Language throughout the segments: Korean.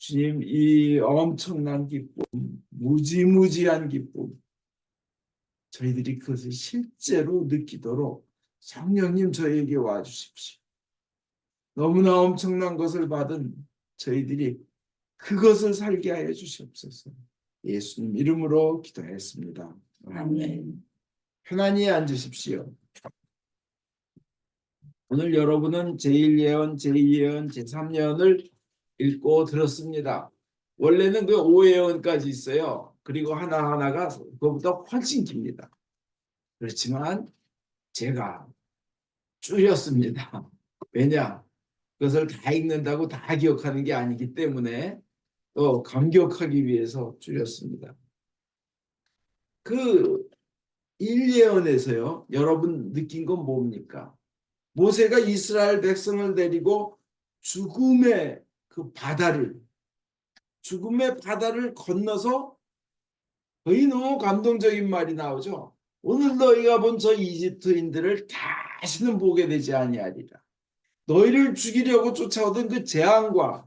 주님, 이 엄청난 기쁨, 무지무지한 기쁨, 저희들이 그것을 실제로 느끼도록 성령님 저희에게 와주십시오. 너무나 엄청난 것을 받은 저희들이 그것을 살게 하여 주시옵소서. 예수님 이름으로 기도했습니다. 아멘. 편안히 앉으십시오. 오늘 여러분은 제1예언, 제2예언, 제3예언을 읽고 들었습니다. 원래는 그 5예언까지 있어요. 그리고 하나하나가 그것보다 훨씬 깁니다. 그렇지만 제가 줄였습니다. 왜냐? 그것을 다 읽는다고 다 기억하는 게 아니기 때문에 또 감격하기 위해서 줄였습니다. 그 1예언에서요. 여러분 느낀 건 뭡니까? 모세가 이스라엘 백성을 데리고 죽음의 바다를 건너서 거의 너무 감동적인 말이 나오죠. 오늘 너희가 본 저 이집트인들을 다시는 보게 되지 아니하리라. 너희를 죽이려고 쫓아오던 그 재앙과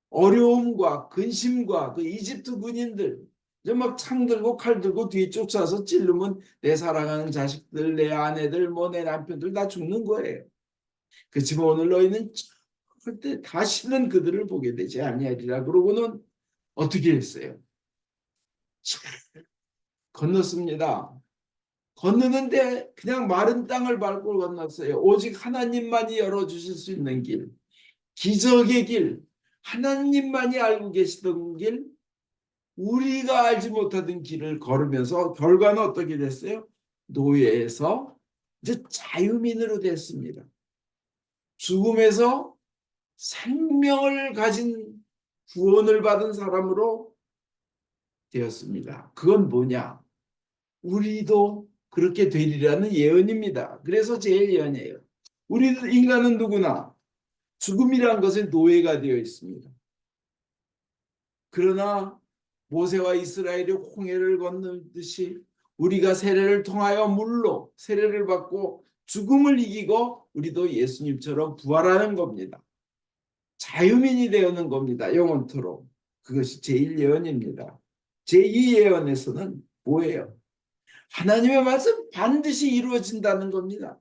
어려움과 근심과 그 이집트 군인들 이제 막 창 들고 칼 들고 뒤에 쫓아서 찔르면 내 사랑하는 자식들, 내 아내들, 뭐 내 남편들 다 죽는 거예요. 그렇지만 오늘 너희는 절대 다시는 그들을 보게 되지 아니하리라. 그러고는 어떻게 했어요? 건넜습니다. 건너는데 그냥 마른 땅을 밟고 건넜어요. 오직 하나님만이 열어주실 수 있는 길, 기적의 길, 하나님만이 알고 계시던 길, 우리가 알지 못하던 길을 걸으면서 결과는 어떻게 됐어요? 노예에서 이제 자유민으로 됐습니다. 죽음에서 생명을 가진 구원을 받은 사람으로 되었습니다. 그건 뭐냐? 우리도 그렇게 되리라는 예언입니다. 그래서 제일 예언이에요. 우리 인간은 누구나 죽음이란 것에 노예가 되어 있습니다. 그러나 모세와 이스라엘이 홍해를 건너듯이 우리가 세례를 통하여 물로 세례를 받고 죽음을 이기고 우리도 예수님처럼 부활하는 겁니다. 자유민이 되는 겁니다. 영원토록. 그것이 제1예언입니다. 제2예언에서는 뭐예요? 하나님의 말씀 반드시 이루어진다는 겁니다.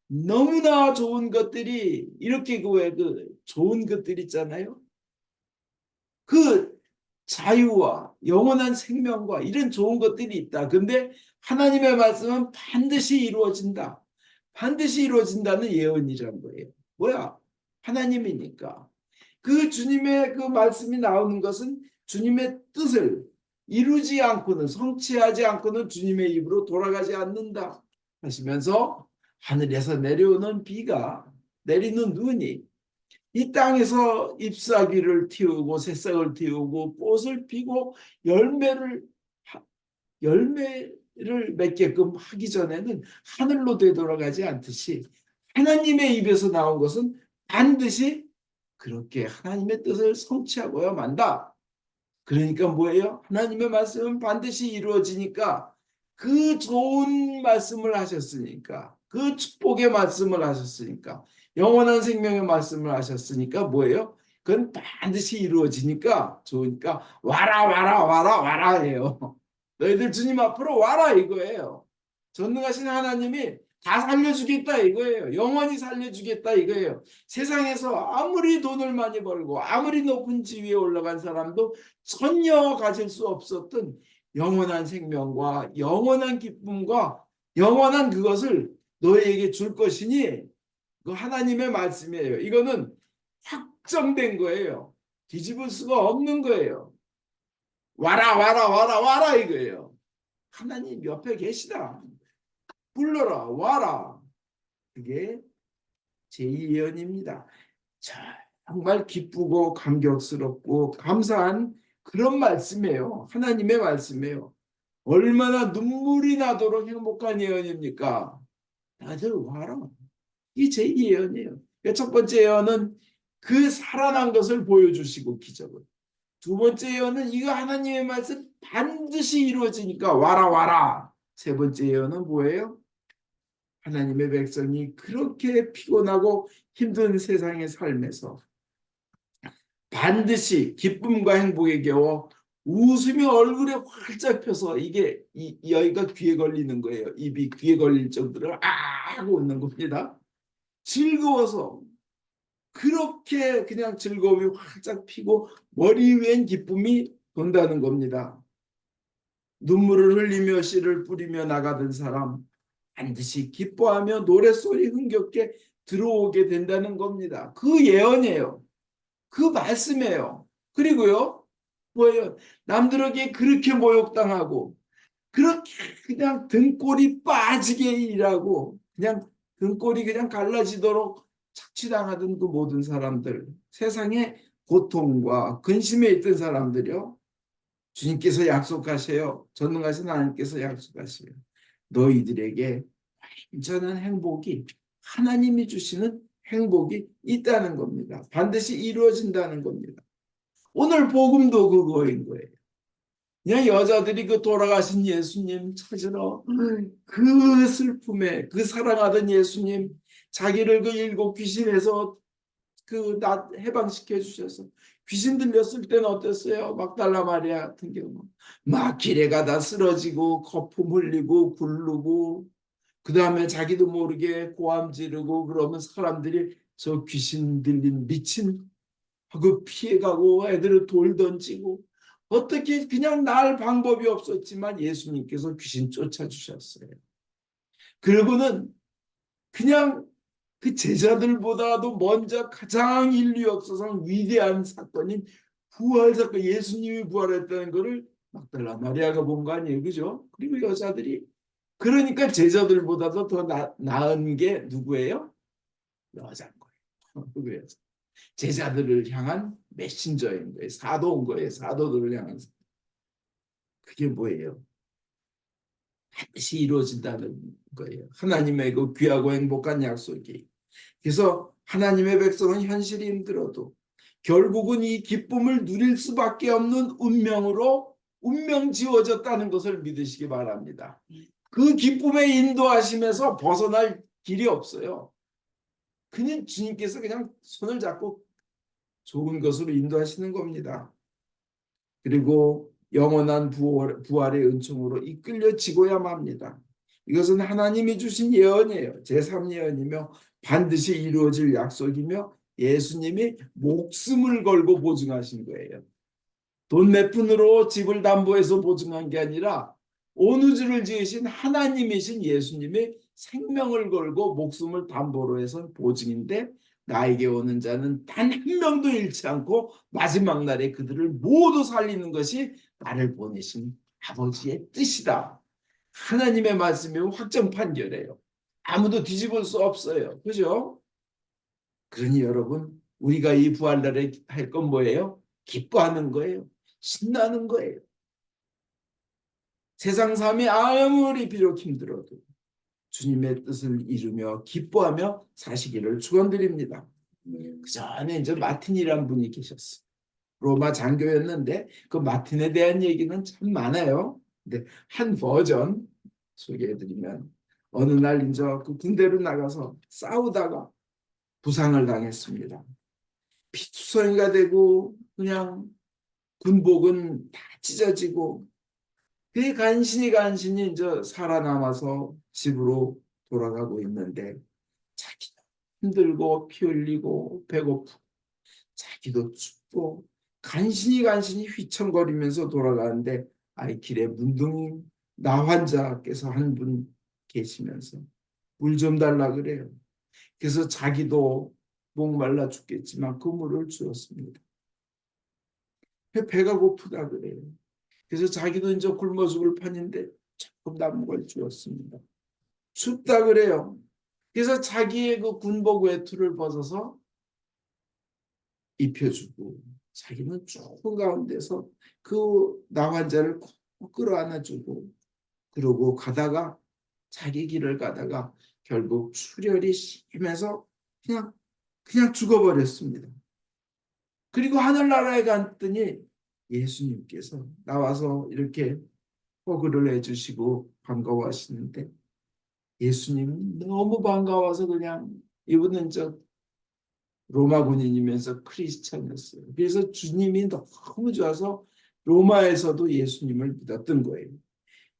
너무나 좋은 것들이 이렇게 그 좋은 것들 있잖아요. 그 자유와 영원한 생명과 이런 좋은 것들이 있다. 근데 하나님의 말씀은 반드시 이루어진다. 반드시 이루어진다는 예언이란 거예요. 뭐야? 하나님이니까. 그 주님의 그 말씀이 나오는 것은 주님의 뜻을 이루지 않고는 성취하지 않고는 주님의 입으로 돌아가지 않는다 하시면서 하늘에서 내려오는 비가 내리는 눈이 이 땅에서 잎사귀를 틔우고 새싹을 틔우고 꽃을 피고 열매를 맺게끔 하기 전에는 하늘로 되돌아가지 않듯이 하나님의 입에서 나온 것은 반드시 그렇게 하나님의 뜻을 성취하고야 만다. 그러니까 뭐예요? 하나님의 말씀은 반드시 이루어지니까 그 좋은 말씀을 하셨으니까 그 축복의 말씀을 하셨으니까 영원한 생명의 말씀을 하셨으니까 뭐예요? 그건 반드시 이루어지니까 좋으니까 와라 와라 와라 와라 해요. 너희들 주님 앞으로 와라 이거예요. 전능하신 하나님이 다 살려주겠다 이거예요. 영원히 살려주겠다 이거예요. 세상에서 아무리 돈을 많이 벌고 아무리 높은 지위에 올라간 사람도 전혀 가질 수 없었던 영원한 생명과 영원한 기쁨과 영원한 그것을 너희에게 줄 것이니 그 하나님의 말씀이에요. 이거는 확정된 거예요. 뒤집을 수가 없는 거예요. 와라 와라 와라 와라 이거예요. 하나님 옆에 계시다. 불러라 와라. 그게 제2예언입니다. 정말 기쁘고 감격스럽고 감사한 그런 말씀이에요. 하나님의 말씀이에요. 얼마나 눈물이 나도록 행복한 예언입니까? 다들 와라. 이게 제2예언이에요. 첫 번째 예언은 그 살아난 것을 보여주시고 기적을. 두 번째 예언은 이거 하나님의 말씀 반드시 이루어지니까 와라 와라. 세 번째 예언은 뭐예요? 하나님의 백성이 그렇게 피곤하고 힘든 세상의 삶에서 반드시 기쁨과 행복에 겨워 웃음이 얼굴에 활짝 펴서 이게 여기가 귀에 걸리는 거예요. 입이 귀에 걸릴 정도로 하고 웃는 겁니다. 즐거워서 그렇게 그냥 즐거움이 활짝 피고 머리 위엔 기쁨이 돈다는 겁니다. 눈물을 흘리며 씨를 뿌리며 나가던 사람 반드시 기뻐하며 노랫소리 흥겹게 들어오게 된다는 겁니다. 그 예언이에요. 그 말씀이에요. 그리고요, 뭐예요? 남들에게 그렇게 모욕당하고 그렇게 그냥 등골이 빠지게 일하고 그냥 등골이 그냥 갈라지도록 착취당하던 그 모든 사람들, 세상의 고통과 근심에 있던 사람들이요. 주님께서 약속하세요. 전능하신 하나님께서 약속하세요. 너희들에게 완전한 행복이 하나님이 주시는 행복이 있다는 겁니다. 반드시 이루어진다는 겁니다. 오늘 복음도 그거인 거예요. 그냥 여자들이 그 돌아가신 예수님 찾으러 그 슬픔에 그 사랑하던 예수님 자기를 그 일곱 귀신에서 그 해방시켜 주셔서 귀신 들렸을 때는 어땠어요? 막달라 마리아 같은 경우 막 길에 가다 쓰러지고 거품 흘리고 굴르고 그 다음에 자기도 모르게 고함 지르고 그러면 사람들이 저 귀신 들린 미친 하고 피해가고 애들을 돌 던지고 어떻게 그냥 날 방법이 없었지만 예수님께서 귀신 쫓아주셨어요. 그리고는 그냥 그 제자들보다도 먼저 가장 인류 역사상 위대한 사건인 부활 사건, 예수님이 부활했다는 것을 막달라 마리아가 본 거 아니에요, 그죠? 그리고 여자들이 그러니까 제자들보다도 더 나은 게 누구예요? 여자인 거예요. 그 여자. 제자들을 향한 메신저인 거예요. 사도인 거예요. 사도들을 향한. 그게 뭐예요? 반드시 이루어진다는 거예요. 하나님의 그 귀하고 행복한 약속이. 그래서 하나님의 백성은 현실이 힘들어도 결국은 이 기쁨을 누릴 수밖에 없는 운명으로 운명 지어졌다는 것을 믿으시기 바랍니다. 그 기쁨에 인도하심에서 벗어날 길이 없어요. 그냥 주님께서 그냥 손을 잡고 좋은 것으로 인도하시는 겁니다. 그리고 영원한 부활의 은총으로 이끌려지고야만 합니다. 이것은 하나님이 주신 예언이에요. 제3예언이며 반드시 이루어질 약속이며 예수님이 목숨을 걸고 보증하신 거예요. 돈 몇 푼으로 집을 담보해서 보증한 게 아니라 온 우주를 지으신 하나님이신 예수님이 생명을 걸고 목숨을 담보로 해서 보증인데 나에게 오는 자는 단 한 명도 잃지 않고 마지막 날에 그들을 모두 살리는 것이 나를 보내신 아버지의 뜻이다. 하나님의 말씀이 확정 판결이에요. 아무도 뒤집을 수 없어요. 그죠? 그러니 여러분 우리가 이 부활날에 할 건 뭐예요? 기뻐하는 거예요. 신나는 거예요. 세상 삶이 아무리 비록 힘들어도 주님의 뜻을 이루며 기뻐하며 사시기를 축원드립니다. 그 전에 이제 마틴이란 분이 계셨어요. 로마 장교였는데 그 마틴에 대한 얘기는 참 많아요. 근데 한 버전 소개해드리면 어느 날 이제 그 군대로 나가서 싸우다가 부상을 당했습니다. 피투성이가 되고 그냥 군복은 다 찢어지고 그 간신히 이제 살아남아서 집으로 돌아가고 있는데 자기도 힘들고 피 흘리고 배고프고 자기도 춥고 간신히 휘청거리면서 돌아가는데 아이 길에 문둥이 나 환자께서 한 분 계시면서 물 좀 달라 그래요. 그래서 자기도 목말라 죽겠지만 그 물을 주었습니다. 배가 고프다 그래요. 그래서 자기도 이제 굶어 죽을 판인데 조금 남은 걸 주었습니다. 춥다 그래요. 그래서 자기의 그 군복 외투를 벗어서 입혀주고 자기는 좁은 가운데서 그 나환자를 꼭 끌어안아주고 그러고 가다가 자기 길을 가다가 결국 출혈이 심해서 그냥 죽어버렸습니다. 그리고 하늘나라에 갔더니 예수님께서 나와서 이렇게 허그를 해주시고 반가워하시는데 예수님 너무 반가워서 그냥 이분은 로마 군인이면서 크리스찬이었어요. 그래서 주님이 너무 좋아서 로마에서도 예수님을 믿었던 거예요.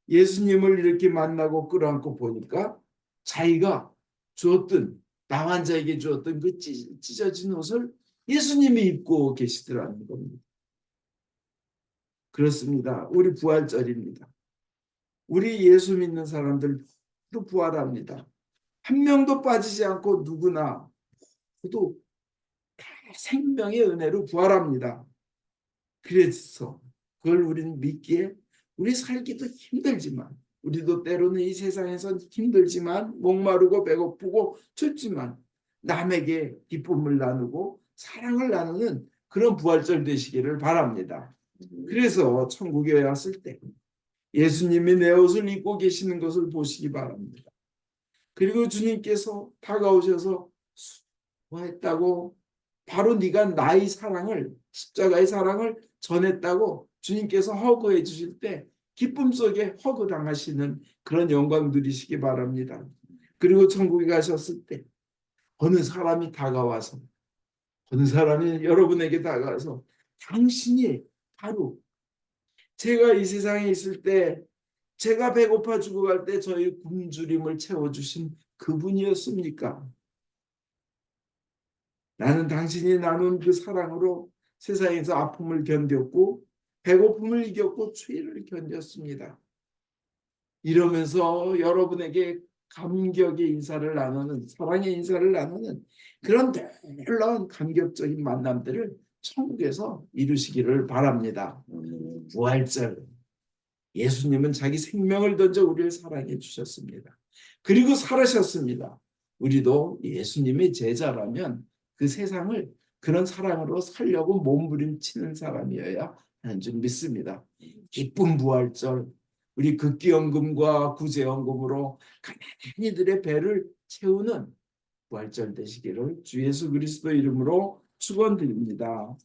예수님을 이렇게 만나고 끌어안고 보니까 자기가 주었던 나 환자에게 주었던 그 찢어진 옷을 예수님이 입고 계시더라는 겁니다. 그렇습니다. 우리 부활절입니다. 우리 예수 믿는 사람들 모두 부활합니다. 한 명도 빠지지 않고 누구나 모두 다 생명의 은혜로 부활합니다. 그래서 그걸 우리는 믿기에 우리 살기도 힘들지만 우리도 때로는 이 세상에선 힘들지만 목마르고 배고프고 춥지만 남에게 기쁨을 나누고 사랑을 나누는 그런 부활절 되시기를 바랍니다. 그래서 천국에 왔을 때 예수님이 내 옷을 입고 계시는 것을 보시기 바랍니다. 그리고 주님께서 다가오셔서 수고했다고 바로 네가 나의 사랑을 십자가의 사랑을 전했다고 주님께서 허그해 주실 때 기쁨 속에 허그 당하시는 그런 영광 누리시기 바랍니다. 그리고 천국에 가셨을 때 어느 사람이 다가와서 어느 사람이 여러분에게 다가와서 당신이 바로 제가 이 세상에 있을 때 제가 배고파 죽어갈 때 저희 굶주림을 채워주신 그분이었습니까? 나는 당신이 나눈 그 사랑으로 세상에서 아픔을 견뎠고 배고픔을 이겼고 추위를 견뎠습니다. 이러면서 여러분에게 감격의 인사를 나누는 사랑의 인사를 나누는 그런 놀라운 감격적인 만남들을 천국에서 이루시기를 바랍니다. 부활절 예수님은 자기 생명을 던져 우리를 사랑해 주셨습니다. 그리고 살으셨습니다. 우리도 예수님의 제자라면 그 세상을 그런 사랑으로 살려고 몸부림치는 사람이어야 하는 줄 믿습니다. 기쁜 부활절 우리 극기연금과 구제연금으로 가난한 이들의 배를 채우는 부활절 되시기를 주 예수 그리스도 이름으로 축원드립니다.